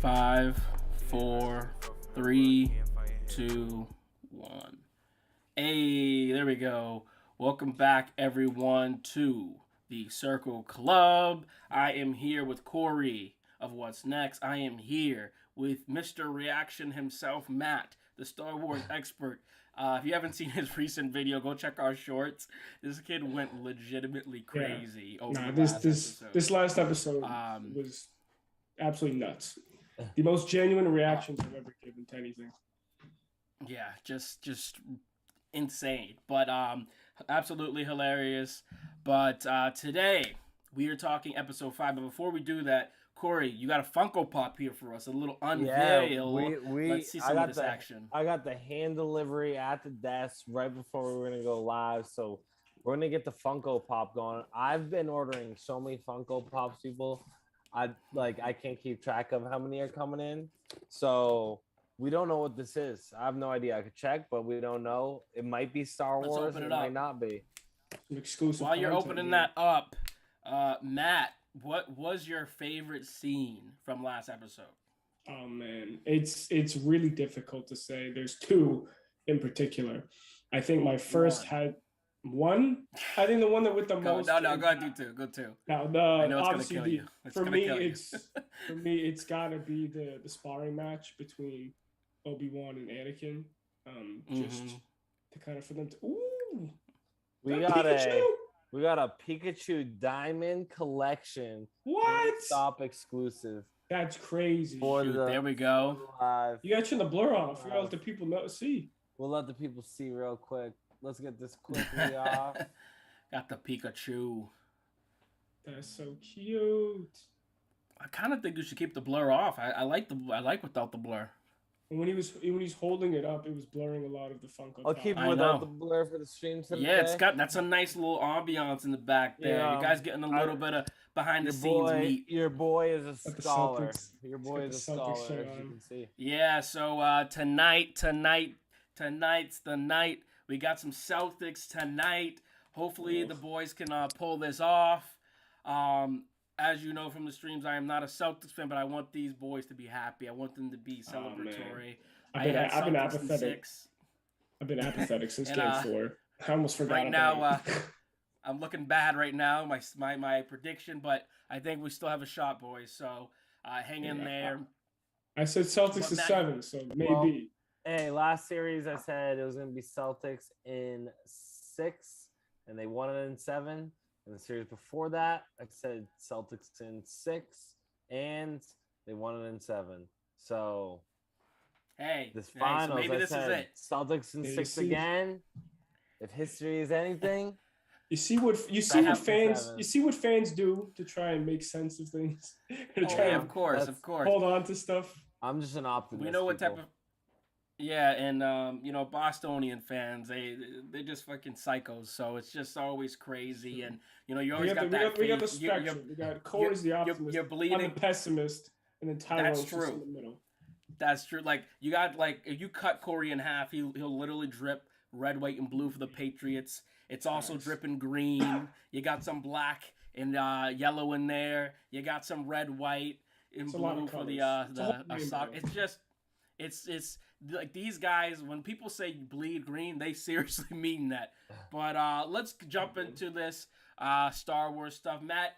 Five, four, three, two, one. Hey, there we go. Welcome back, everyone, to the Circle Club. I am here with Corey of What's Next. I am here with Mr. Reaction himself, Matt, the Star Wars expert. If you haven't seen his recent video, go check our shorts. This kid went legitimately crazy over the last episode. This last episode was absolutely nuts. The most genuine reactions I've ever given to anything. Yeah, just insane, but absolutely hilarious. But today we are talking episode 5. But before we do that, Corey, you got a Funko Pop here for us, a little unveil. Let's see some of this action. I got the hand delivery at the desk right before we were gonna go live, so we're gonna get the Funko Pop going. I've been ordering so many Funko Pops, people. I can't keep track of how many are coming in, so we don't know what this is. I have no idea. I could check, but we don't know. It might be Star Wars. It might not be. Exclusive. While you're opening that up, Matt, what was your favorite scene from last episode? Oh man, it's really difficult to say. There's two in particular. I think my first had one. I think the one that with the most. No, go ahead, do two. Go two. Now, I know it's gonna kill you. For me, it's gotta be the sparring match between Obi-Wan and Anakin. Just to kind of for them to. Ooh, we got a Pikachu Diamond Collection. What? Stop exclusive. That's crazy. There we go. You gotta turn the blur off. You gotta let the people see. We'll let the people see real quick. Let's get this quickly off. Got the Pikachu. That's so cute. I kind of think you should keep the blur off. I like without the blur. And when he's holding it up, it was blurring a lot of the Funko. I'll keep it without the blur for the stream today. Yeah, that's a nice little ambiance in the back there. Yeah, you guys getting a little bit of behind the scenes meat. Your boy is a scholar. Your boy is a scholar, as you can see. Yeah, so tonight's the night. We got some Celtics tonight. Hopefully the boys can pull this off. As you know from the streams, I am not a Celtics fan, but I want these boys to be happy. I want them to be celebratory. I've been apathetic. I've been apathetic since Game 4. I almost forgot. Right now, I'm looking bad right now. My prediction, but I think we still have a shot, boys. So hang in there. I said Celtics is 7, so maybe. Well, hey, last series I said it was going to be Celtics in 6, and they won it in 7. And the series before that, I said Celtics in 6, and they won it in 7. So, hey, this finals, so maybe this is it. Celtics in 6 again. If history is anything, you see what fans do to try and make sense of things. Of course. Hold on to stuff. I'm just an optimist. We know what type of. Yeah, and Bostonian fans, they're just fucking psychos. So it's just always crazy, and you always got that. We got the spectrum. We got Corey's the optimist. You're bleeding. I'm the pessimist, and then Tyrone's just in the middle. That's true. Like you got if you cut Corey in half, he'll literally drip red, white, and blue for the Patriots. It's also dripping green. You got some black and yellow in there. You got some red, white, and blue for the sock. It's just it's. Like these guys, when people say bleed green, they seriously mean that. But let's jump into this Star Wars stuff. Matt,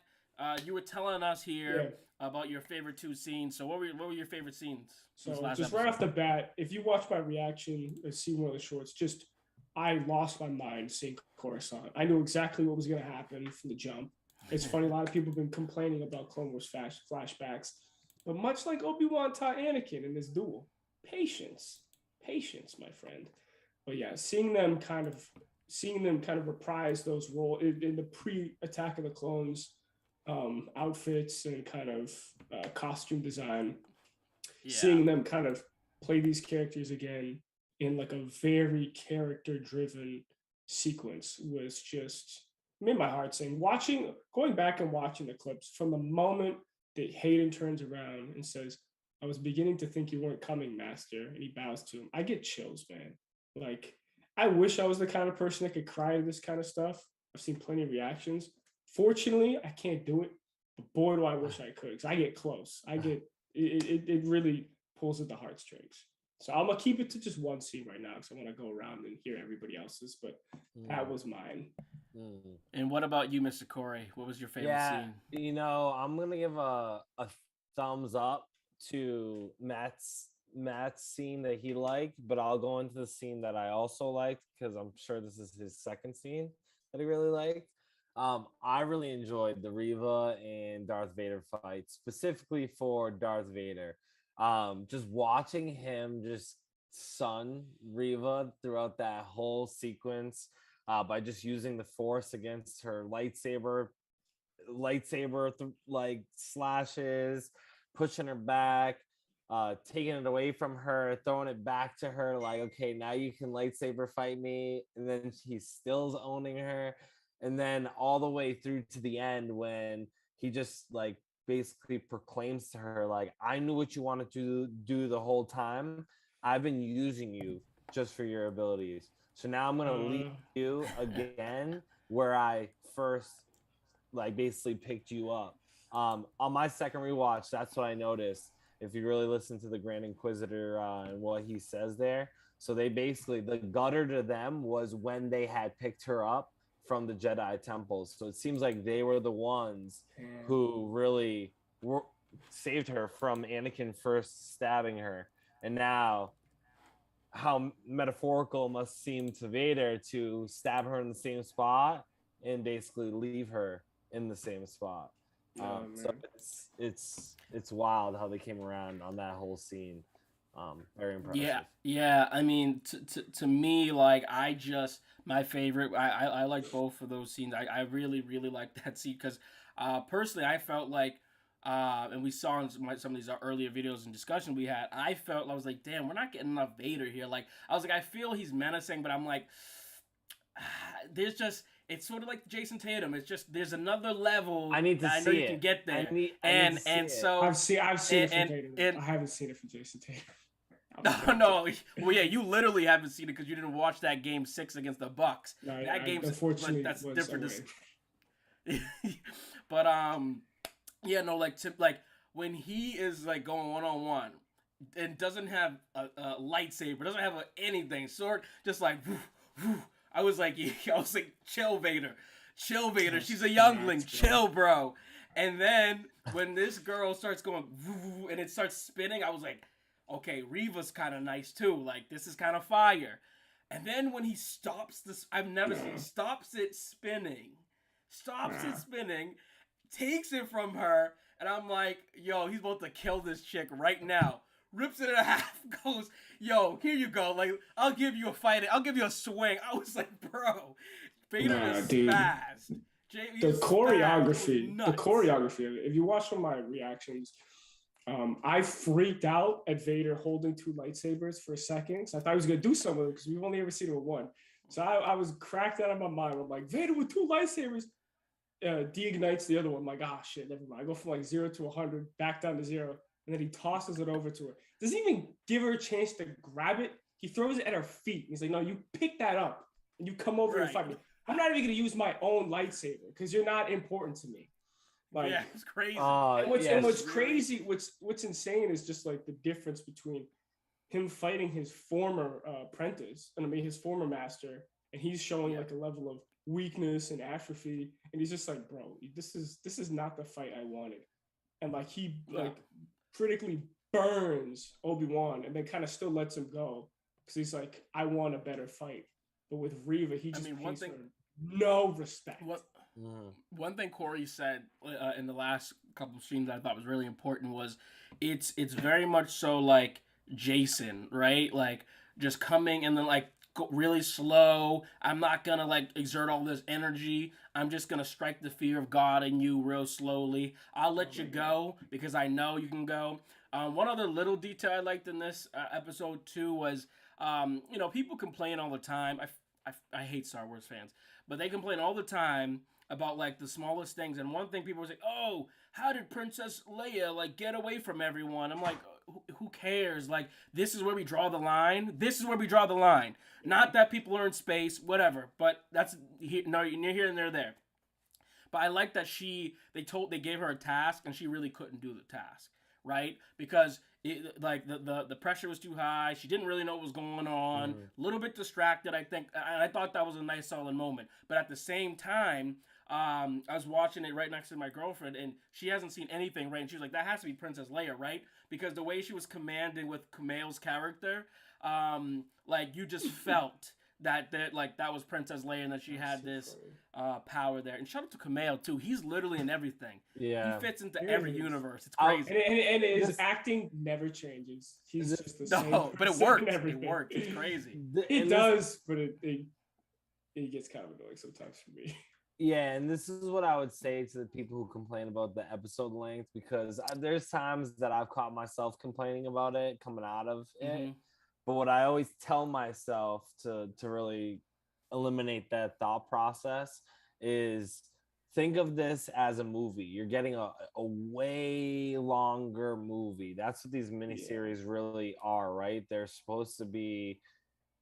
you were telling us here about your favorite 2 scenes. So what were your favorite scenes? So just right off the bat, if you watch my reaction and see one of the shorts, I lost my mind seeing Coruscant. I knew exactly what was going to happen from the jump. It's funny, a lot of people have been complaining about Clone Wars flashbacks. But much like Obi-Wan taught Anakin in this duel, patience, my friend. But yeah, seeing them kind of reprise those roles in the pre-Attack of the Clones outfits and kind of costume design, seeing them kind of play these characters again in like a very character-driven sequence was just made my heart sing. Going back and watching the clips from the moment that Hayden turns around and says, "I was beginning to think you weren't coming, Master," and he bows to him. I get chills, man. Like, I wish I was the kind of person that could cry to this kind of stuff. I've seen plenty of reactions. Fortunately, I can't do it, but boy, do I wish I could, because I get close. I get It really pulls at the heartstrings. So I'm gonna keep it to just one scene right now because I want to go around and hear everybody else's. But that was mine. And what about you, Mr. Corey? What was your favorite scene? I'm gonna give a thumbs up to Matt's scene that he liked, but I'll go into the scene that I also liked because I'm sure this is his second scene that he really liked. I really enjoyed the Reva and Darth Vader fight, specifically for Darth Vader. Just watching him just sun Reva throughout that whole sequence by just using the Force against her lightsaber like slashes, pushing her back, taking it away from her, throwing it back to her, like, okay, now you can lightsaber fight me. And then he's still owning her. And then all the way through to the end when he just like basically proclaims to her, like, I knew what you wanted to do the whole time. I've been using you just for your abilities. So now I'm gonna leave you again where I first like basically picked you up. On my second rewatch, that's what I noticed. If you really listen to the Grand Inquisitor and what he says there, so they basically, the gutter to them was when they had picked her up from the Jedi temples. So it seems like they were the ones who really saved her from Anakin first stabbing her. And now, how metaphorical it must seem to Vader to stab her in the same spot and basically leave her in the same spot. So it's wild how they came around on that whole scene. Very impressive. Yeah. I mean, to me, like, my favorite. I like both of those scenes. I really like that scene because, personally, I felt like, and we saw in some of these earlier videos and discussion we had. I was like, damn, we're not getting enough Vader here. Like, I was like, I feel he's menacing, but I'm like, there's just. It's sort of like Jason Tatum. It's just there's another level. I need to that I know you can get there. So I've seen it from Tatum. I haven't seen it from Jason Tatum. No. Well, yeah, you literally haven't seen it because you didn't watch that Game 6 against the Bucks. No, that game's unfortunately that's was different. Away. But yeah, no, like when he is like going 1-on-1 and doesn't have a lightsaber, doesn't have anything, sword, just like. Whoo, whoo, I was like, chill, Vader. Chill, Vader. She's a youngling. Chill, bro. And then when this girl starts going, and it starts spinning, I was like, okay, Reva's kind of nice, too. Like, this is kind of fire. And then when he stops this, I've never seen, stops it spinning, takes it from her, and I'm like, yo, he's about to kill this chick right now. Rips it in half, goes, yo, here you go. Like, I'll give you a fight. I'll give you a swing. I was like, bro, Vader is fast. The choreography, if you watch some of my reactions, I freaked out at Vader holding two lightsabers for a second. So I thought he was going to do something because we've only ever seen it with one. So I was cracked out of my mind. I'm like, Vader with two lightsabers de-ignites the other one. I'm like, shit, never mind. I go from like 0 to 100, back down to 0. And then he tosses it over to her. Doesn't even give her a chance to grab it. He throws it at her feet. He's like, no, you pick that up and you come over and fight me. I'm not even going to use my own lightsaber because you're not important to me. Like, yeah, it's crazy. And what's crazy, what's insane is just like the difference between him fighting his former apprentice, his former master, and he's showing like a level of weakness and atrophy. And he's just like, bro, this is not the fight I wanted. And like he critically burns Obi-Wan and then kind of still lets him go because he's like, I want a better fight. But with Reva, he just pays her no respect. One thing Corey said in the last couple of scenes that I thought was really important was it's very much so like Jason, right? Like just coming and then like really slow. I'm not gonna like exert all this energy. I'm just gonna strike the fear of God in you real slowly. I'll let you go because I know you can go. One other little detail I liked in this episode too was, people complain all the time. I hate Star Wars fans, but they complain all the time about like the smallest things. And one thing people were saying, oh, how did Princess Leia like get away from everyone? I'm like, who cares? Like, this is where we draw the line. Not that people are in space, whatever. But that's near here and there. But I like that they gave her a task and she really couldn't do the task, right? Because like the pressure was too high. She didn't really know what was going on. A little bit distracted, I think. And I thought that was a nice, solid moment. But at the same time, I was watching it right next to my girlfriend, and she hasn't seen anything, right? And she was like, "That has to be Princess Leia, right?" Because the way she was commanding with Kumail's character, like you just felt that like that was Princess Leia, and that she had this power there. And shout out to Kumail too. He's literally in everything. Yeah, he fits into every universe. It's crazy. And his acting never changes. He's just the same. No, but it works. It works. It's crazy. He does, but it gets kind of annoying sometimes for me. Yeah, and this is what I would say to the people who complain about the episode length, because there's times that I've caught myself complaining about it coming out of it. But what I always tell myself to really eliminate that thought process is think of this as a movie. You're getting a way longer movie. That's what these miniseries really are, right? They're supposed to be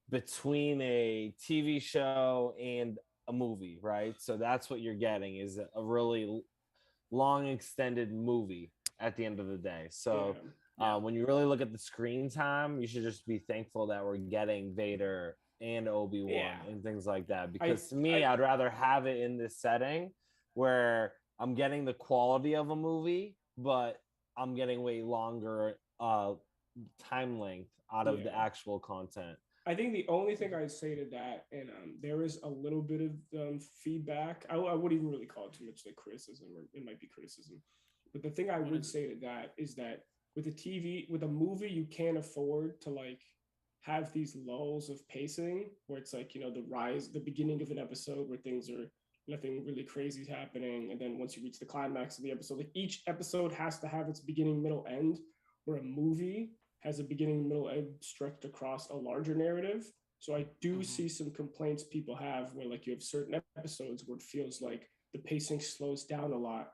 between a TV show and a movie, right? So that's what you're getting, is a really long extended movie at the end of the day. So when you really look at the screen time, you should just be thankful that we're getting Vader and Obi-Wan and things like that, because to me, I'd rather have it in this setting where I'm getting the quality of a movie, but I'm getting way longer time length out of the actual content. I think the only thing I'd say to that, and there is a little bit of feedback. I wouldn't even really call it too much like criticism, or it might be criticism. But the thing I would say to that is that with a movie, you can't afford to like have these lulls of pacing where it's like, the beginning of an episode where things are nothing really crazy is happening, and then once you reach the climax of the episode, like each episode has to have its beginning, middle, end. Where a movie has a beginning, middle, end stretched across a larger narrative. So I do see some complaints people have where like you have certain episodes where it feels like the pacing slows down a lot.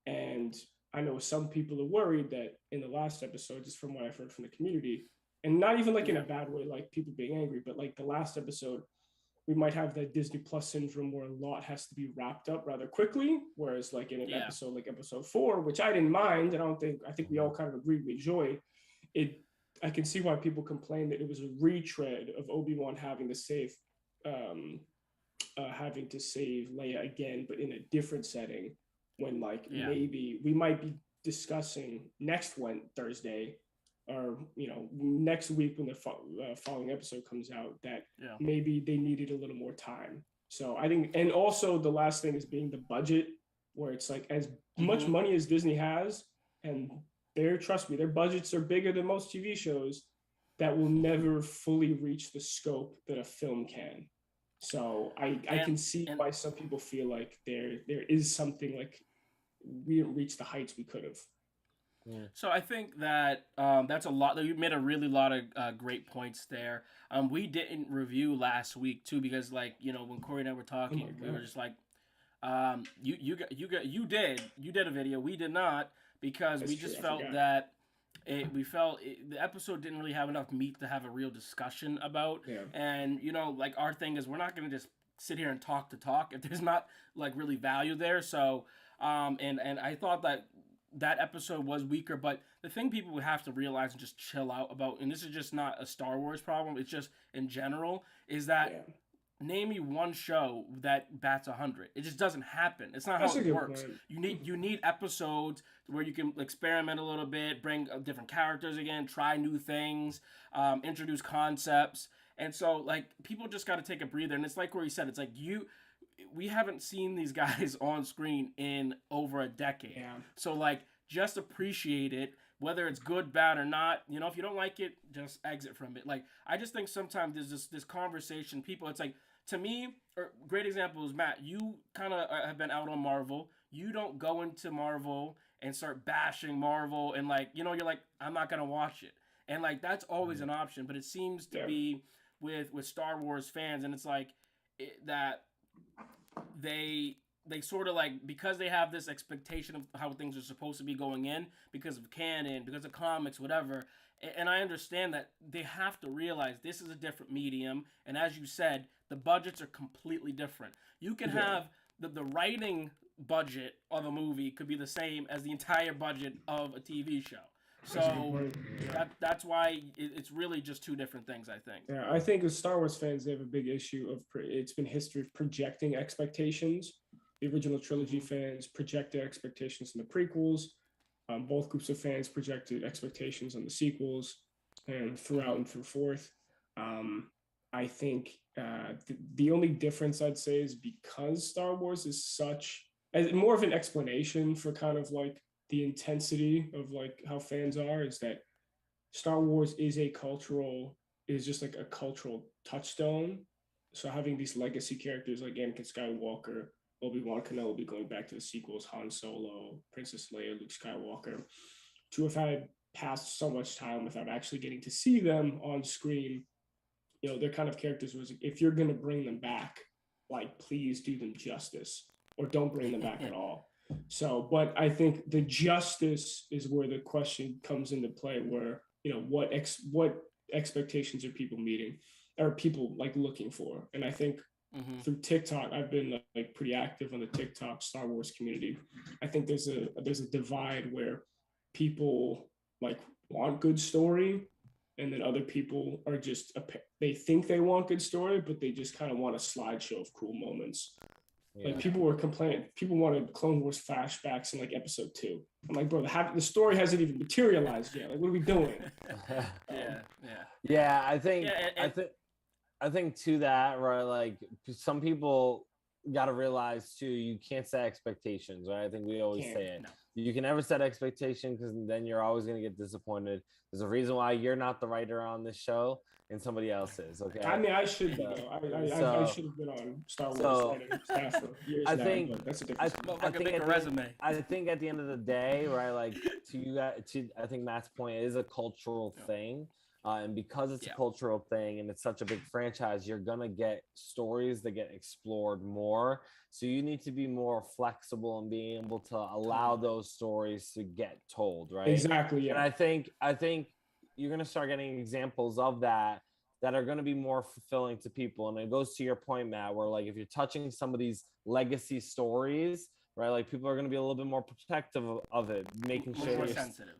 And I know some people are worried that in the last episode, just from what I've heard from the community, and not even like in a bad way, like people being angry, but like the last episode, we might have that Disney Plus syndrome where a lot has to be wrapped up rather quickly. Whereas like in an episode like episode 4, which I didn't mind, and I think we all kind of agreed we enjoyed it. I can see why people complain that it was a retread of Obi-Wan having to save Leia again, but in a different setting. When maybe we might be discussing next Thursday, or next week when the following episode comes out, that maybe they needed a little more time. So I think, and also the last thing is being the budget, where it's like as much money as Disney has, and trust me, their budgets are bigger than most TV shows, that will never fully reach the scope that a film can. So I can see why some people feel like there is something like we didn't reach the heights we could have. Yeah. So I think that that's a lot. You made a really lot of great points there. We didn't review last week too, because when Corey and I were talking, we were just like, you did a video, we did not, because that's we just felt that the episode didn't really have enough meat to have a real discussion about. Yeah. And our thing is, we're not going to just sit here and talk if there's not like really value there. So and I thought that episode was weaker, but the thing people would have to realize and just chill out about, and this is just not a Star Wars problem, it's just in general, is that name me one show that bats 100. It just doesn't happen. It's not how it works. Point. You need episodes where you can experiment a little bit, bring different characters again, try new things, introduce concepts. And so people just got to take a breather. And it's like where you said, it's like we haven't seen these guys on screen in over a decade. Yeah. So just appreciate it, whether it's good, bad, or not. If you don't like it, just exit from it. I just think sometimes there's this conversation. People, it's like, to me, great example is Matt. You kind of have been out on Marvel. You don't go into Marvel and start bashing Marvel and you're like, I'm not gonna watch it. And that's always an option. But it seems to be with Star Wars fans, and it's that they sort of because they have this expectation of how things are supposed to be going in because of canon, because of comics, whatever. And I understand that they have to realize this is a different medium. And as you said, the budgets are completely different. You can have the writing budget of a movie could be the same as the entire budget of a TV show. So that's why it's really just two different things, I think. Yeah, I think as Star Wars fans, they have a big issue of it's been history of projecting expectations. The original trilogy fans projected expectations in the prequels. Both groups of fans projected expectations on the sequels, and throughout and through forth. I think the only difference I'd say is because Star Wars is such as more of an explanation for kind of like the intensity of like how fans are, is that Star Wars is just like a cultural touchstone. So having these legacy characters like Anakin Skywalker, Obi-Wan Kenobi, going back to the sequels, Han Solo, Princess Leia, Luke Skywalker, to have had passed so much time without actually getting to see them on screen, they're kind of characters where if you're going to bring them back, like, please do them justice, or don't bring them back at all. So, but I think the justice is where the question comes into play, where, what expectations are people meeting, or people like looking for? And I think through TikTok, I've been like pretty active on the TikTok Star Wars community. I think there's a divide where people like want good story, and then other people are just, they think they want good story, but they just kind of want a slideshow of cool moments. Like people were complaining, people wanted Clone Wars flashbacks in like episode 2. I'm like, bro, the story hasn't even materialized yet. Like, what are we doing? I think to that, right? Like, some people got to realize too, you can't set expectations, right? I think we always say it. No. You can never set expectations, because then you're always going to get disappointed. There's a reason why you're not the writer on this show and somebody else is. Okay. I mean, I should be. I should have been on Star Wars writing staff for years now. But that's a different. I think at the end of the day, right? Like, I think Matt's point is a cultural thing. And because it's a cultural thing and it's such a big franchise, you're going to get stories that get explored more. So you need to be more flexible and being able to allow those stories to get told, right? Exactly. Yeah. And I think you're going to start getting examples of that are going to be more fulfilling to people. And it goes to your point, Matt, where like if you're touching some of these legacy stories, right? Like people are going to be a little bit more protective of it, making sure more sensitive.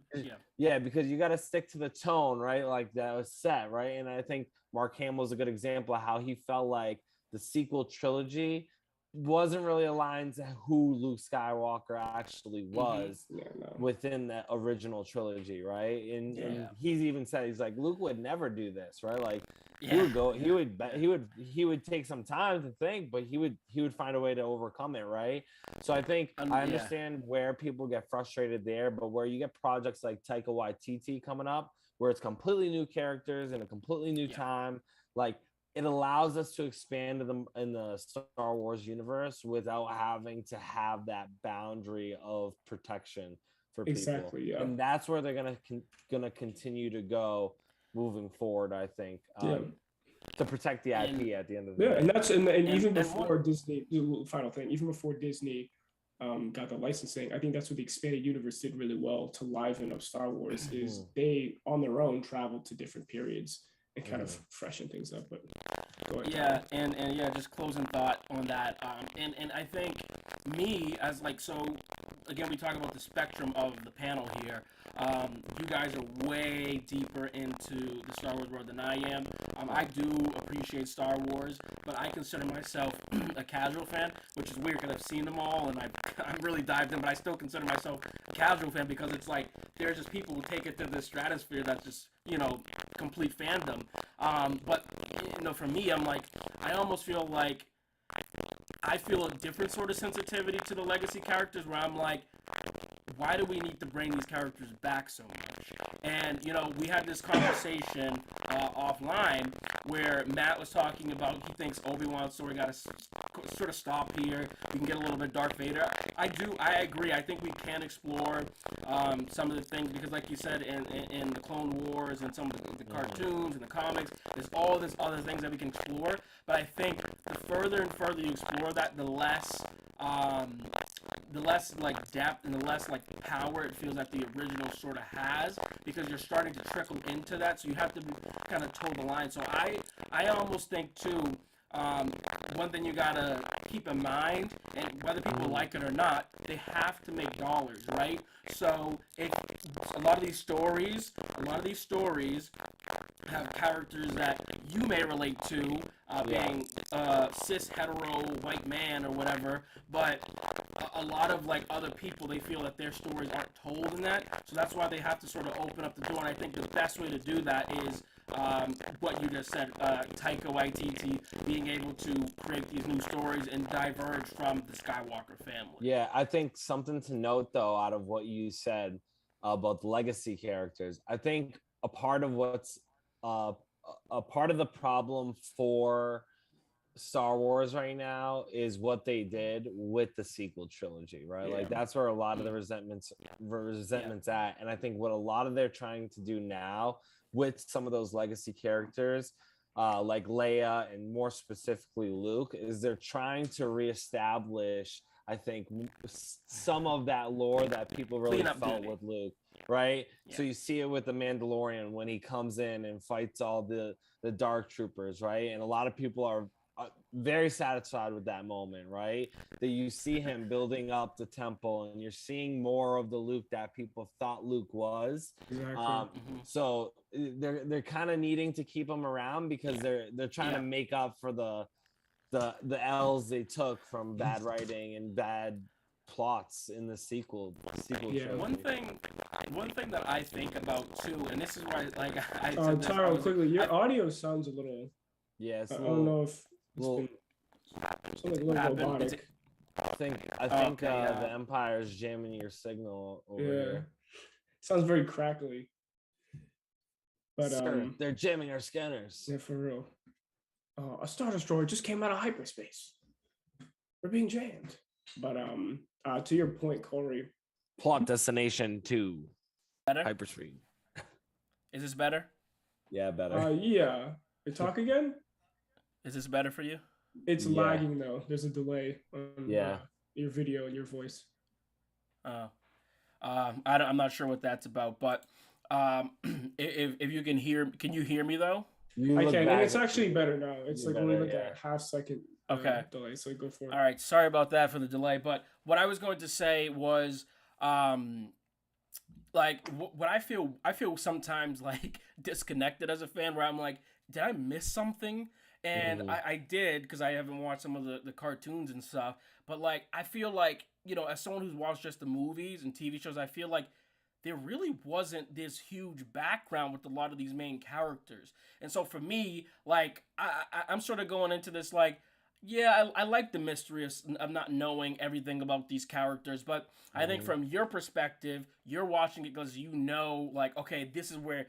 Yeah, because you got to stick to the tone, right? Like that was set, right? And I think Mark Hamill's a good example of how he felt like the sequel trilogy wasn't really aligned to who Luke Skywalker actually was within the original trilogy, right? And he's even said, he's like, Luke would never do this, right? Like he would take some time to think, but he would find a way to overcome it, right? So I think I understand where people get frustrated there, but where you get projects like Taika Waititi coming up, where it's completely new characters in a completely new time, like it allows us to expand in the Star Wars universe without having to have that boundary of protection for people. Exactly, yeah. And that's where they're gonna continue to go moving forward, I think, to protect the IP at the end of the day. And even before Disney, final thing, even before Disney got the licensing, I think that's what the expanded universe did really well to liven up Star Wars, is they on their own traveled to different periods and kind of freshen things up. But just closing thought on that. And I think me as like, so again, we talk about the spectrum of the panel here. You guys are way deeper into the Star Wars world than I am. I do appreciate Star Wars, but I consider myself a casual fan, which is weird because I've seen them all and I'm really dived in, but I still consider myself a casual fan because it's like there's just people who take it to the stratosphere that's just, complete fandom. But for me, I'm like, I almost feel like I feel a different sort of sensitivity to the legacy characters where I'm like, why do we need to bring these characters back so much? And, we had this conversation offline where Matt was talking about he thinks Obi-Wan's story got to sort of stop here. We can get a little bit Darth Vader. I agree. I think we can explore some of the things because, like you said, in the Clone Wars and some of the cartoons and the comics, there's all this other things that we can explore. But I think the further and further you explore that, the less like depth and the less like power it feels that the original sort of has, because you're starting to trickle into that, so you have to be kind of toe the line. So I almost think too, one thing you gotta keep in mind, and whether people like it or not, they have to make dollars, right? So if a lot of these stories have characters that you may relate to, being cis hetero white man or whatever, but a lot of like other people, they feel that their stories aren't told in that, so that's why they have to sort of open up the door. And I think the best way to do that is what you just said, Taika Waititi being able to create these new stories and diverge from the Skywalker family. Yeah, I think something to note though out of what you said about the legacy characters, I think a part of what's a part of the problem for Star Wars right now is what they did with the sequel trilogy, right? Yeah. Like that's where a lot of the resentments at. And I think what a lot of they're trying to do now with some of those legacy characters, like Leia and more specifically Luke, is they're trying to reestablish, I think, some of that lore that people really felt with Luke, right? Yeah. So you see it with the Mandalorian when he comes in and fights all the Dark Troopers, right? And a lot of people are very satisfied with that moment, right? That you see him building up the temple and you're seeing more of the Luke that people thought Luke was. Exactly. So they're kind of needing to keep him around because they're trying to make up for the L's they took from bad writing and bad plots in the sequel Yeah. trilogy. One thing that I think about too, and this is why, like, Tyrone, quickly, your audio sounds a little. Yeah, it's I don't know if it's little, been something a little robotic. I think the Empire's jamming your signal over here. Sounds very crackly. But Sir, they're jamming our scanners. Yeah, for real. A Star Destroyer just came out of hyperspace. We're being jammed. But to your point, Corey. Plot destination 2. Better? Hyperspeed. Is this better? Yeah, better. Yeah. You talk again? Is this better for you? It's lagging though. There's a delay on your video and your voice. I'm not sure what that's about, but if you can you hear me though? I can, and it's actually better now. It's like only like a half second delay, so go for it. All right, sorry about that for the delay, but what I was going to say was like what I feel sometimes like disconnected as a fan, where I'm like, did I miss something? And I did, because I haven't watched some of the cartoons and stuff, but like I feel like, you know, as someone who's watched just the movies and TV shows, I feel like there really wasn't this huge background with a lot of these main characters. And so for me, like I'm sort of going into this like, yeah, I like the mystery of not knowing everything about these characters, but I think from your perspective, you're watching it because you know, like, okay, this is where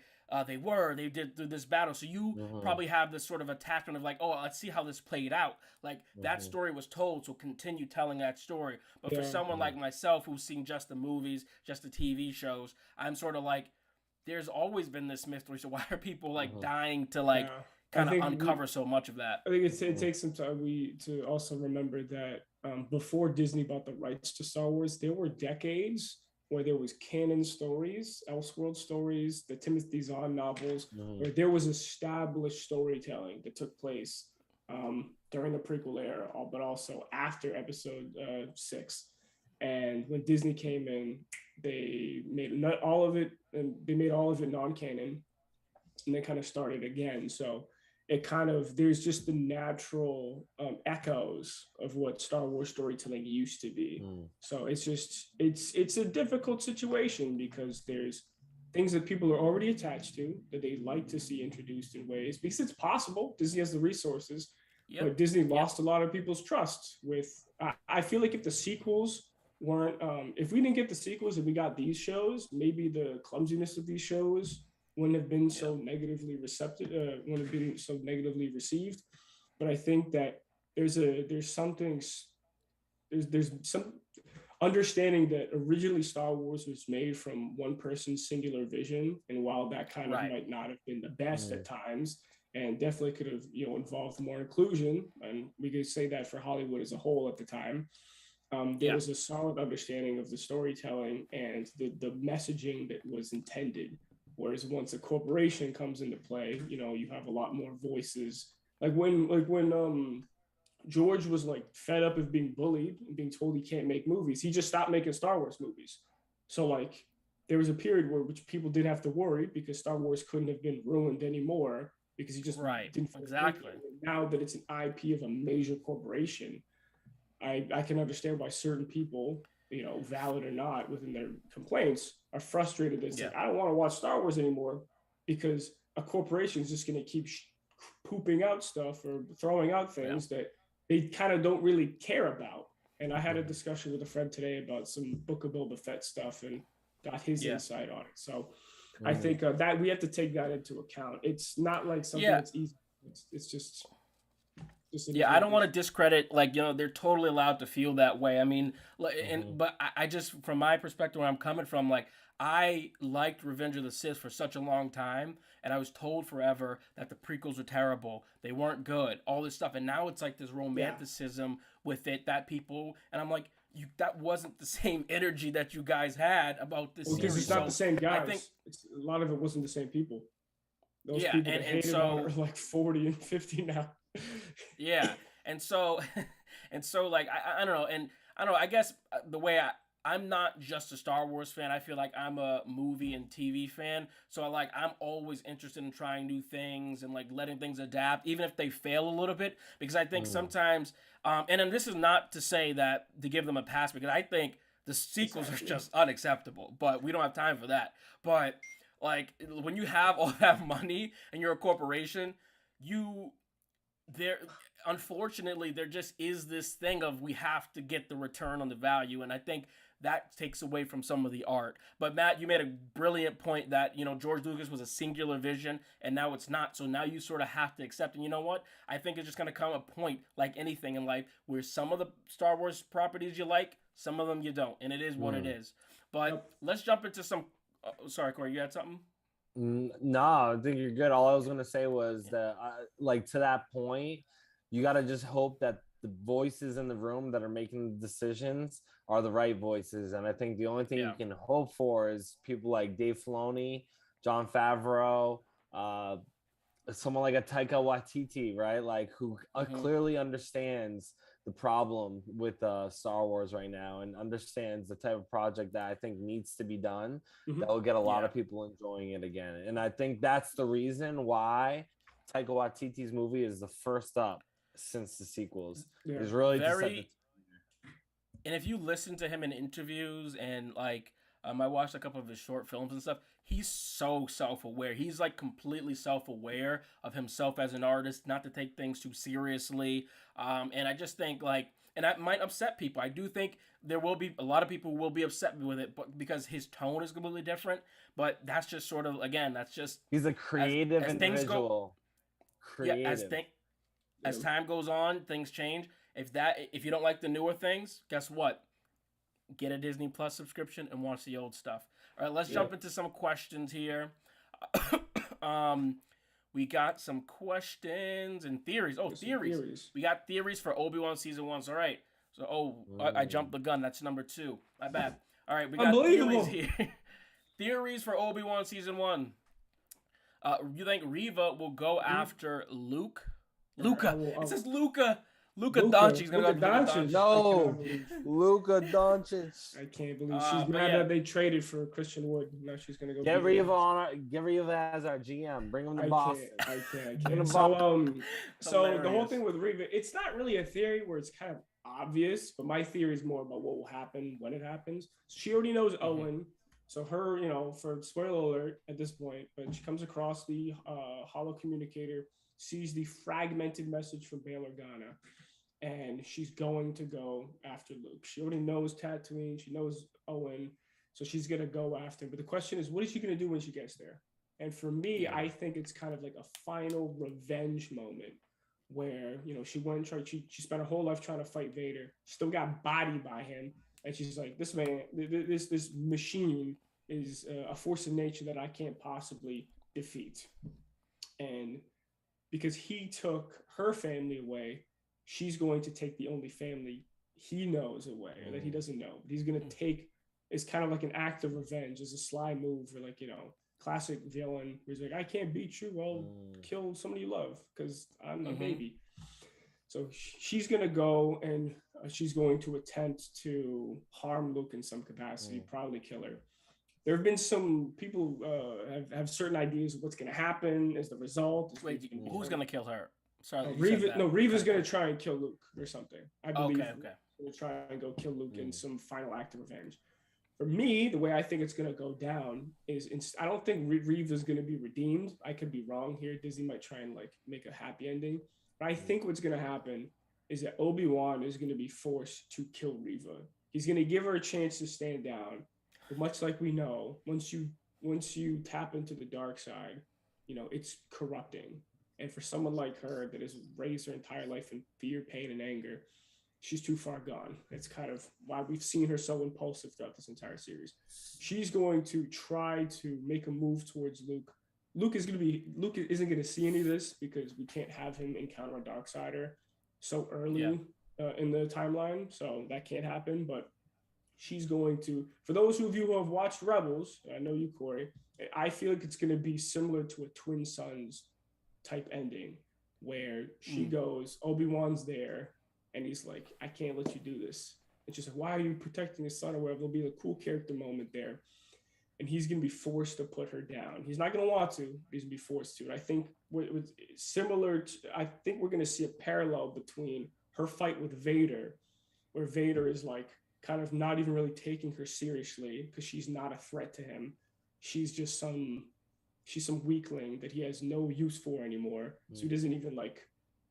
they did through this battle, so you probably have this sort of attachment of like, oh, let's see how this played out. Like, that story was told, so continue telling that story. But for someone like myself who's seen just the movies, just the TV shows, I'm sort of like, there's always been this mystery, so why are people like dying to like kind of uncover so much of that? I think it takes some time to also remember that before Disney bought the rights to Star Wars, there were decades where there was canon stories, Elseworld stories, the Timothy Zahn novels, where there was established storytelling that took place during the prequel era, but also after Episode 6. And when Disney came in, they made not all of it, and they made all of it non-canon, and they kind of started again. So it kind of, there's just the natural echoes of what Star Wars storytelling used to be. So it's just, it's a difficult situation because there's things that people are already attached to that they like to see introduced in ways, because it's possible. Disney has the resources, but Disney lost a lot of people's trust with, I feel like if the sequels weren't, if we didn't get the sequels and we got these shows, maybe the clumsiness of these shows wouldn't have been so negatively wouldn't have been so negatively received. But I think that there's some understanding that originally Star Wars was made from one person's singular vision, and while that kind of might not have been the best at times, and definitely could have, you know, involved more inclusion, and we could say that for Hollywood as a whole at the time, there was a solid understanding of the storytelling and the messaging that was intended. Whereas once a corporation comes into play, you know, you have a lot more voices Like when George was like fed up of being bullied and being told he can't make movies, he just stopped making Star Wars movies. So like there was a period where which people didn't have to worry because Star Wars couldn't have been ruined anymore because he just Right. didn't Exactly. now that it's an IP of a major corporation, I can understand why certain people, you know, valid or not, within their complaints, are frustrated. It's Yeah. like I don't want to watch Star Wars anymore because a corporation is just going to keep pooping out stuff or throwing out things that they kind of don't really care about. And I had a discussion with a friend today about some Book of Boba Fett stuff and got his insight on it. So I think that we have to take that into account. It's not like something that's easy. It's just I don't want to discredit, like, you know, they're totally allowed to feel that way. I mean, but I just, from my perspective, where I'm coming from, like, I liked Revenge of the Sith for such a long time, and I was told forever that the prequels were terrible, they weren't good, all this stuff, and now it's like this romanticism with it that people, and I'm like, that wasn't the same energy that you guys had about this series. It's not the same guys. I think a lot of it wasn't the same people. Those people that and hated so on are like 40 and 50 now. and so like I don't know, and I don't know, I guess the way I'm not just a Star Wars fan. I feel like I'm a movie and TV fan. So I'm always interested in trying new things and like letting things adapt, even if they fail a little bit. Because I think sometimes, and then this is not to say that to give them a pass, because I think the sequels are just unacceptable. But we don't have time for that. But like when you have all that money and you're a corporation, unfortunately there just is this thing of we have to get the return on the value, and I think that takes away from some of the art. But Matt, you made a brilliant point that, you know, George Lucas was a singular vision and now it's not. So now you sort of have to accept. And you know what? I think it's just going to come a point, like anything in life, where some of the Star Wars properties you like, some of them you don't. And it is what it is. But let's jump into some... sorry, Corey, you had something? No, I think you're good. All I was going to say was that, like, to that point, you got to just hope that the voices in the room that are making the decisions are the right voices. And I think the only thing you can hope for is people like Dave Filoni, Jon Favreau, someone like a Taika Waititi, right? Like, who clearly understands the problem with Star Wars right now and understands the type of project that I think needs to be done that will get a lot of people enjoying it again. And I think that's the reason why Taika Waititi's movie is the first up since the sequels. Is really very. And if you listen to him in interviews and like, I watched a couple of his short films and stuff, he's so self-aware. He's like completely self-aware of himself as an artist, not to take things too seriously. And I just think like, and that might upset people. I do think there will be a lot of people who will be upset with it, but because his tone is completely different. But that's just sort of, again, that's just, he's a creative individual. As time goes on, things change. If you don't like the newer things, guess what? Get a Disney Plus subscription and watch the old stuff. All right, let's jump into some questions here. We got some questions and theories. Oh, theories. We got theories for Obi-Wan Season 1. All right. So, I jumped the gun. That's number 2. My bad. All right, we got theories here. Theories for Obi-Wan Season 1. You think Reva will go after Luke? Luca. It says Luca. Luka Doncic. No, Luka Doncic. I can't believe she's mad that they traded for Christian Wood. Now she's gonna go. Get Reva as our GM. Bring him to Boston. I can't. So the whole thing with Reva, it's not really a theory where it's kind of obvious, but my theory is more about what will happen when it happens. She already knows Owen, so her, you know, for spoiler alert at this point, but she comes across the holo communicator, sees the fragmented message from Bail Organa, and she's going to go after Luke. She already knows Tatooine. She knows Owen. So she's going to go after him. But the question is, what is she going to do when she gets there? And for me, I think it's kind of like a final revenge moment where, you know, she went and tried, she spent her whole life trying to fight Vader. She still got bodied by him. And she's like, this man, this machine is a force of nature that I can't possibly defeat. And because he took her family away, she's going to take the only family he knows away, or that he doesn't know. He's going to take, it's kind of like an act of revenge, as a sly move, or like, you know, classic villain. He's like, I can't beat you. Well, kill somebody you love because I'm a baby. So she's gonna go and she's going to attempt to harm Luke in some capacity, probably kill her. There have been some people have certain ideas of what's gonna happen as the result. Wait, who's gonna kill her? Sorry, Reva's gonna try and kill Luke or something. I believe. Okay. Gonna try and go kill Luke in some final act of revenge. For me, the way I think it's gonna go down is I don't think Reva's gonna be redeemed. I could be wrong here. Disney might try and like make a happy ending. But I think what's gonna happen is that Obi-Wan is gonna be forced to kill Reva. He's gonna give her a chance to stand down. But much like we know, once you tap into the dark side, you know, it's corrupting. And for someone like her that has raised her entire life in fear, pain, and anger, she's too far gone. That's kind of why we've seen her so impulsive throughout this entire series. She's going to try to make a move towards Luke. Luke isn't going to see any of this because we can't have him encounter a Darksider so early in the timeline. So that can't happen. But she's going to, for those of you who have watched Rebels, I know you, Corey, I feel like it's going to be similar to a Twin Sons type ending where she goes, Obi-Wan's there, and he's like, I can't let you do this. It's just like, why are you protecting his son or whatever? There'll be a cool character moment there. And he's going to be forced to put her down. He's not going to want to, but he's going to be forced to. And I think I think we're going to see a parallel between her fight with Vader, where Vader is like kind of not even really taking her seriously because she's not a threat to him. She's just some weakling that he has no use for anymore. So he doesn't even like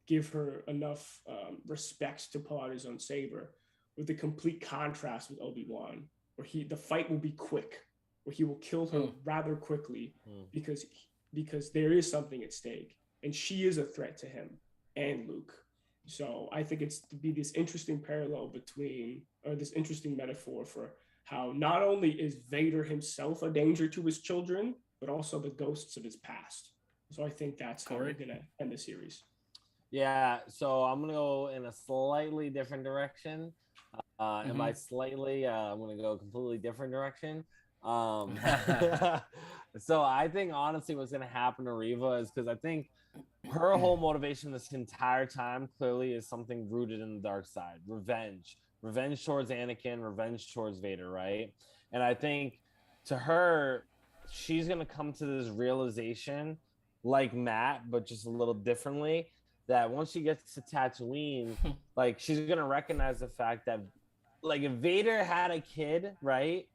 give her enough respect to pull out his own saber. With the complete contrast with Obi-Wan, where the fight will be quick, where he will kill her rather quickly because there is something at stake, and she is a threat to him and Luke. So I think it's to be this interesting parallel between, or this interesting metaphor for how not only is Vader himself a danger to his children, but also the ghosts of his past. So I think that's how we're gonna end the series. Yeah, so I'm gonna go in a slightly different direction. And by slightly, I'm going to go a completely different direction. So I think, honestly, what's going to happen to Reva is because I think her whole motivation this entire time clearly is something rooted in the dark side. Revenge towards Anakin, revenge towards Vader, right? And I think to her, she's going to come to this realization like Matt, but just a little differently, that once she gets to Tatooine, like, she's going to recognize the fact that, like, if Vader had a kid, right,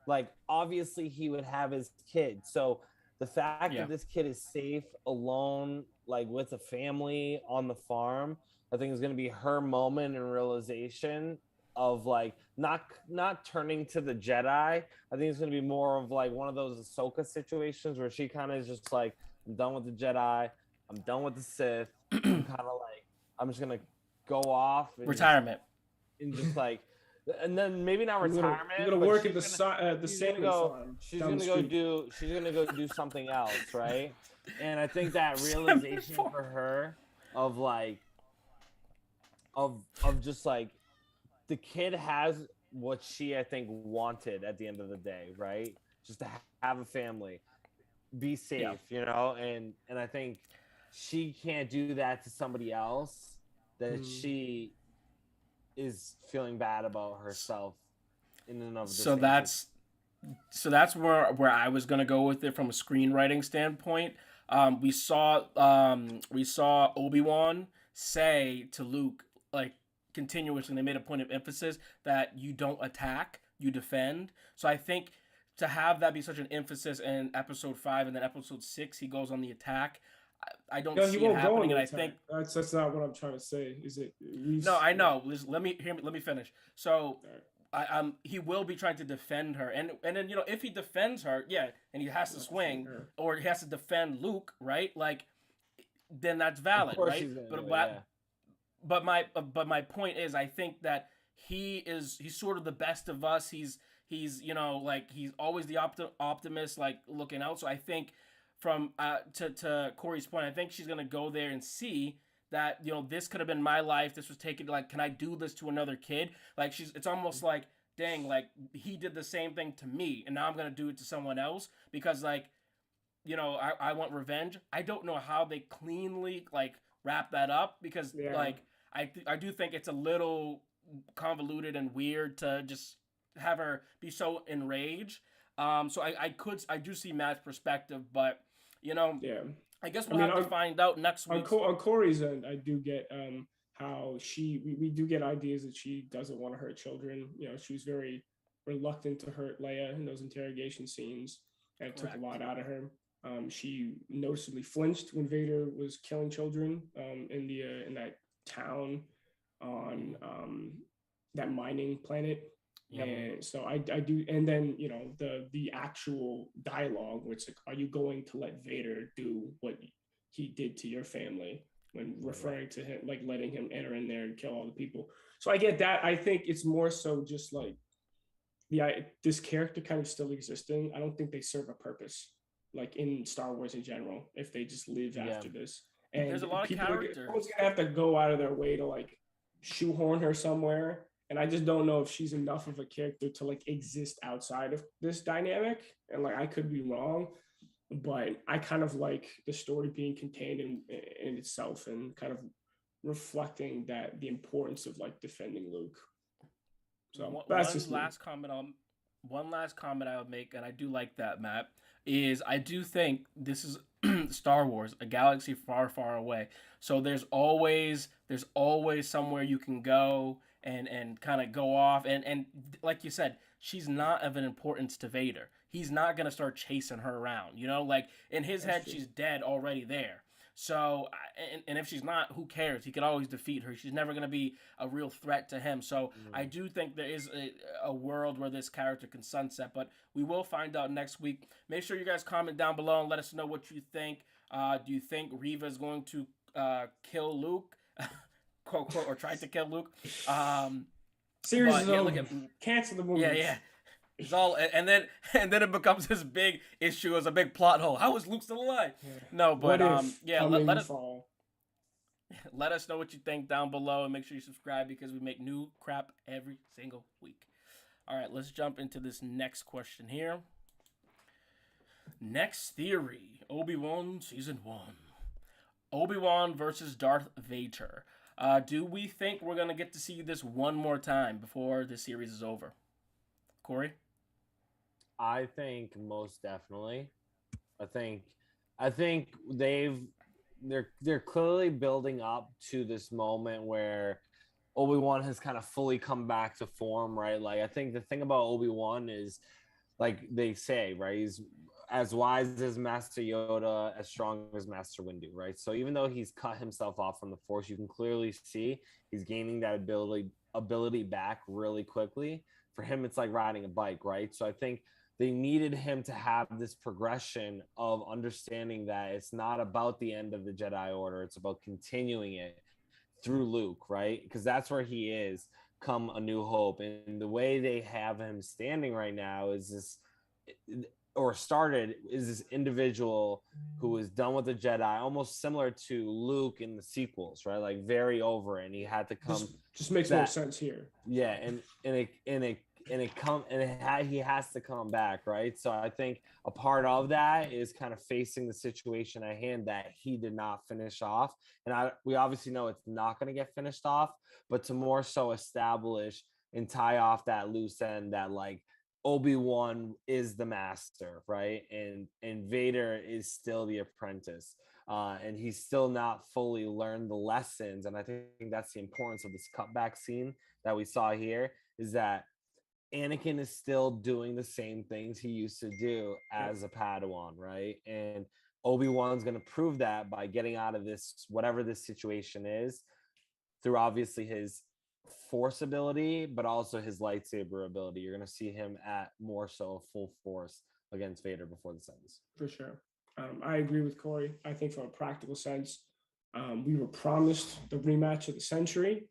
like, obviously he would have his kid. So the fact that this kid is safe, alone, like, with a family on the farm, I think is going to be her moment and realization of, like, not turning to the Jedi. I think it's going to be more of, like, one of those Ahsoka situations where she kind of is just like, I'm done with the Jedi. I'm done with the Sith. I'm kind of like, I'm just going to go off. And retirement. Just like, and then maybe not retirement. You're gonna work at the salmon farm. She's gonna go do something else, right? And I think that realization for her of like, of just like, the kid has what she, I think, wanted at the end of the day, right? Just to have a family, be safe, you know. And I think she can't do that to somebody else that she is feeling bad about herself in and of so that's where I was gonna go with it from a screenwriting standpoint. We saw Obi-Wan say to Luke, like, continuously, they made a point of emphasis that you don't attack, you defend. So I think to have that be such an emphasis in episode 5 and then episode 6 he goes on the attack, I don't see it happening, and I think that's not what I'm trying to say. Is it? No, I know. Let me finish. So, he will be trying to defend her, and then, you know, if he defends her, and he has to swing, or he has to defend Luke, right? Like, then that's valid, right? But my point is, I think that he's sort of the best of us. He's you know, like, he's always the optimist, like, looking out. So I think, from to Corey's point, I think she's gonna go there and see that, you know, this could have been my life. This was taken, like, can I do this to another kid? Like, it's almost like, dang, like, he did the same thing to me, and now I'm gonna do it to someone else, because, like, I want revenge. I don't know how they cleanly like wrap that up because Yeah. I do think it's a little convoluted and weird to just have her be so enraged. So I do see Matt's perspective, but Yeah. I guess I we'll mean, have to find out next week. On Corey's end, I do get how we do get ideas that she doesn't want to hurt children. She was very reluctant to hurt Leia in those interrogation scenes, and it took a lot out of her. She noticeably flinched when Vader was killing children in that town on that mining planet. Yep. And so I do, and then the actual dialogue, which like, are you going to let Vader do what he did to your family when referring to him, like letting him enter in there and kill all the people? So I get that. I think it's more so just like this character kind of still existing. I don't think they serve a purpose like in Star Wars in general if they just live after this. And there's a lot of characters. Someone's gonna have to go out of their way to like shoehorn her somewhere. And I just don't know if she's enough of a character to like exist outside of this dynamic. And like I could be wrong, but I kind of like the story being contained in itself and kind of reflecting that the importance of like defending Luke. So one last comment I would make, and I do like that, Matt, is I do think this is Star Wars, a galaxy far, far away. So there's always somewhere you can go and kind of go off. And like you said, she's not of an importance to Vader. He's not going to start chasing her around. Like in his head, she's dead already there. So, and if she's not, who cares? He could always defeat her. She's never going to be a real threat to him. So I do think there is a world where this character can sunset, but we will find out next week. Make sure you guys comment down below and let us know what you think. Do you think Reva is going to kill Luke? Quote, quote, or try to kill Luke? Series is over. Cancel the movie. Yeah. It's all, and then it becomes this big issue as a big plot hole. How is Luke still alive? Yeah. No, but let us know what you think down below and make sure you subscribe because we make new crap every single week. All right, let's jump into this next question here. Next theory, Obi-Wan Season 1. Obi-Wan versus Darth Vader. Do we think we're going to get to see this one more time before the series is over? Corey? I think most definitely. I think they're clearly building up to this moment where Obi-Wan has kind of fully come back to form, right? Like I think the thing about Obi-Wan is, like they say, right? He's as wise as Master Yoda, as strong as Master Windu, right? So even though he's cut himself off from the Force, you can clearly see he's gaining that ability back really quickly. For him, it's like riding a bike, right? So I think they needed him to have this progression of understanding that it's not about the end of the Jedi Order. It's about continuing it through Luke, right? Because that's where he is come A New Hope. And the way they have him standing right now is this individual who is done with the Jedi, almost similar to Luke in the sequels, right? Like very over it, and he had to come. Just makes more sense here. Yeah, he has to come back, right? So I think a part of that is kind of facing the situation at hand that he did not finish off, and we obviously know it's not going to get finished off, but to more so establish and tie off that loose end that like Obi-Wan is the master, right? And Vader is still the apprentice. And he's still not fully learned the lessons. And I think that's the importance of this cutback scene that we saw here, is that Anakin is still doing the same things he used to do as a Padawan, right? And Obi-Wan's going to prove that by getting out of this, whatever this situation is, through obviously his Force ability, but also his lightsaber ability. You're going to see him at more so full force against Vader before this ends. For sure. I agree with Corey. I think from a practical sense, we were promised the rematch of the century.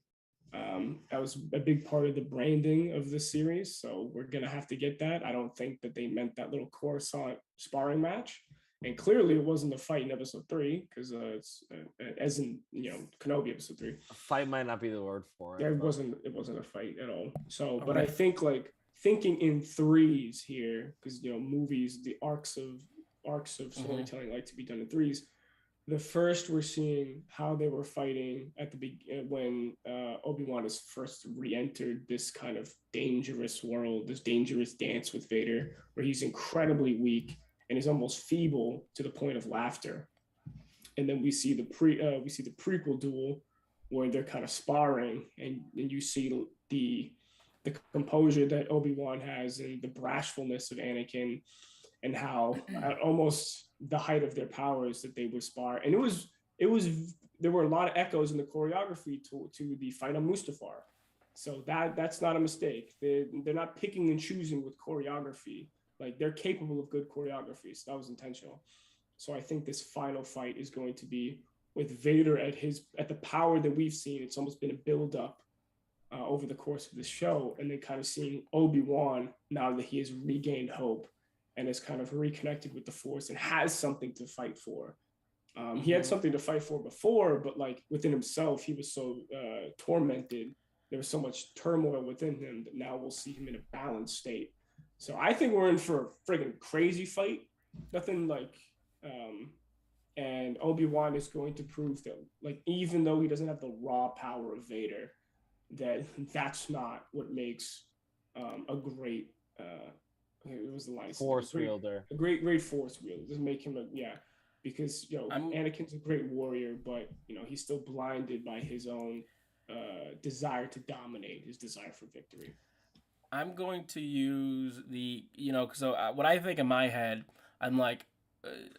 That was a big part of the branding of the series, so we're going to have to get that. I don't think that they meant that little Coruscant sparring match. And clearly it wasn't a fight in episode 3 because it's as in Kenobi episode 3. A fight might not be the word for it. Yeah, it wasn't a fight at all. So, but I think like thinking in threes here, because movies, the arcs of arcs of storytelling like to be done in threes. The first, we're seeing how they were fighting at the when Obi-Wan has first re-entered this kind of dangerous world, this dangerous dance with Vader, where he's incredibly weak and is almost feeble to the point of laughter. And then we see the prequel duel where they're kind of sparring, and you see the composure that Obi-Wan has and the bashfulness of Anakin, and how at almost the height of their powers that they would spar. And it was there were a lot of echoes in the choreography to the fight on Mustafar. So that's not a mistake. They're not picking and choosing with choreography. Like, they're capable of good choreography. So that was intentional. So I think this final fight is going to be with Vader at the power that we've seen. It's almost been a build up over the course of the show, and then kind of seeing Obi-Wan now that he has regained hope and is kind of reconnected with the Force and has something to fight for. He had something to fight for before, but like within himself, he was so tormented. There was so much turmoil within him that now we'll see him in a balanced state. So I think we're in for a friggin' crazy fight. Nothing like, and Obi-Wan is going to prove that, like, even though he doesn't have the raw power of Vader, that's not what makes a great, it was the line. Force wielder. A great force wielder. Doesn't make him because, you know, Anakin's a great warrior, but, you know, he's still blinded by his own desire to dominate, his desire for victory. I'm going to use so what I think in my head, I'm like,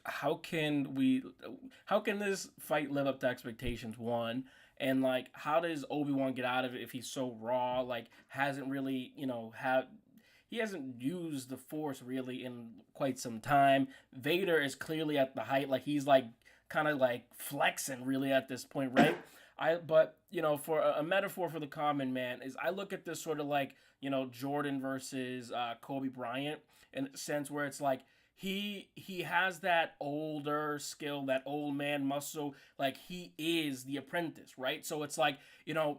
how can this fight live up to expectations, one? And like, how does Obi-Wan get out of it if he's so raw, like hasn't really, he hasn't used the Force really in quite some time. Vader is clearly at the height, like he's like kind of like flexing really at this point, right? But for a metaphor for the common man is, I look at this sort of like, Jordan versus Kobe Bryant, in a sense where it's like he has that older skill, that old man muscle, like he is the apprentice, right? So it's like,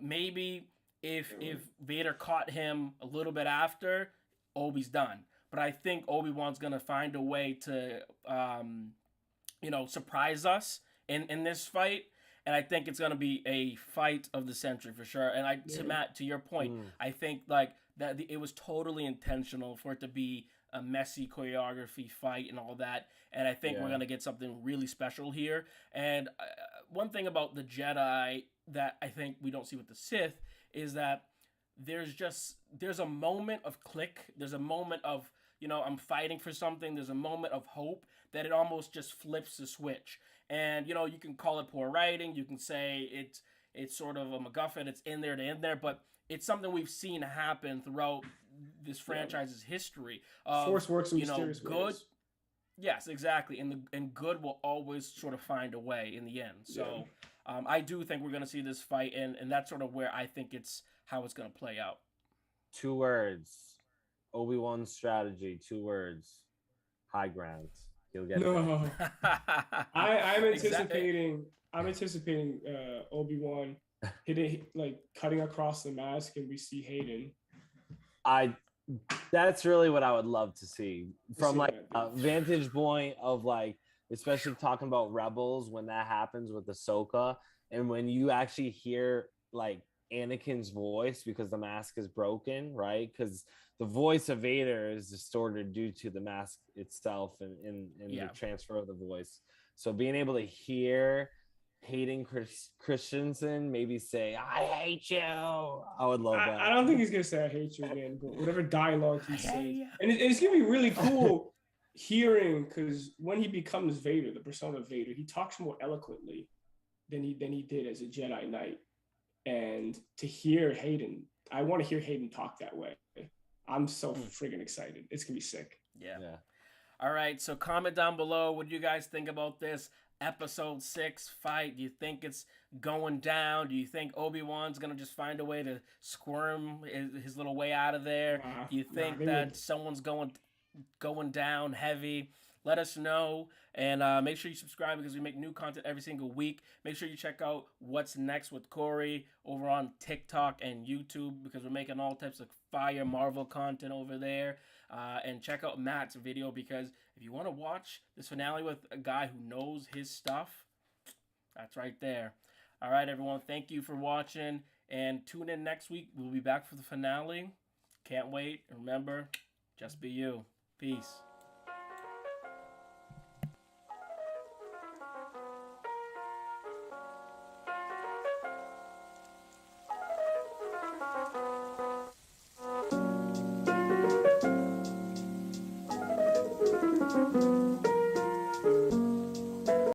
maybe if Vader caught him a little bit after, Obi's done. But I think Obi-Wan's gonna find a way to surprise us in this fight. And I think it's going to be a fight of the century for sure. And Matt, to your point, I think like that it was totally intentional for it to be a messy choreography fight and all that. And I think we're going to get something really special here. And one thing about the Jedi that I think we don't see with the Sith is that there's a moment of click. There's a moment of, I'm fighting for something. There's a moment of hope that it almost just flips the switch. And, you can call it poor writing. You can say it's sort of a MacGuffin. It's in there, but it's something we've seen happen throughout this franchise's history. Force works in mysterious ways. Yes, exactly. And good will always sort of find a way in the end. So I do think we're going to see this fight, and that's sort of where I think how it's going to play out. 2 words. Obi-Wan's strategy. 2 words. High ground. You'll get it. I'm anticipating. I'm anticipating Obi-Wan hitting, like cutting across the mask, and we see Hayden. That's really what I would love to see from like a vantage point of like, especially talking about Rebels when that happens with Ahsoka, and when you actually hear like Anakin's voice because the mask is broken, right? Because the voice of Vader is distorted due to the mask itself and the transfer of the voice. So being able to hear Hayden Christensen maybe say, "I hate you," I would love that. I don't think he's gonna say "I hate you" again, but whatever dialogue he says, and it's gonna be really cool hearing, because when he becomes Vader, the persona of Vader, he talks more eloquently than he did as a Jedi Knight. And to hear Hayden, I want to hear Hayden talk that way. I'm so friggin' excited. It's going to be sick. Yeah. All right. So comment down below. What do you guys think about this episode 6 fight? Do you think it's going down? Do you think Obi-Wan's going to just find a way to squirm his little way out of there? Do you think that someone's going down heavy? Let us know, and make sure you subscribe because we make new content every single week. Make sure you check out What's Next with Corey over on TikTok and YouTube because we're making all types of fire Marvel content over there. and check out Matt's video, because if you want to watch this finale with a guy who knows his stuff, that's right there. All right, everyone. Thank you for watching, and tune in next week. We'll be back for the finale. Can't wait. Remember, just be you. Peace.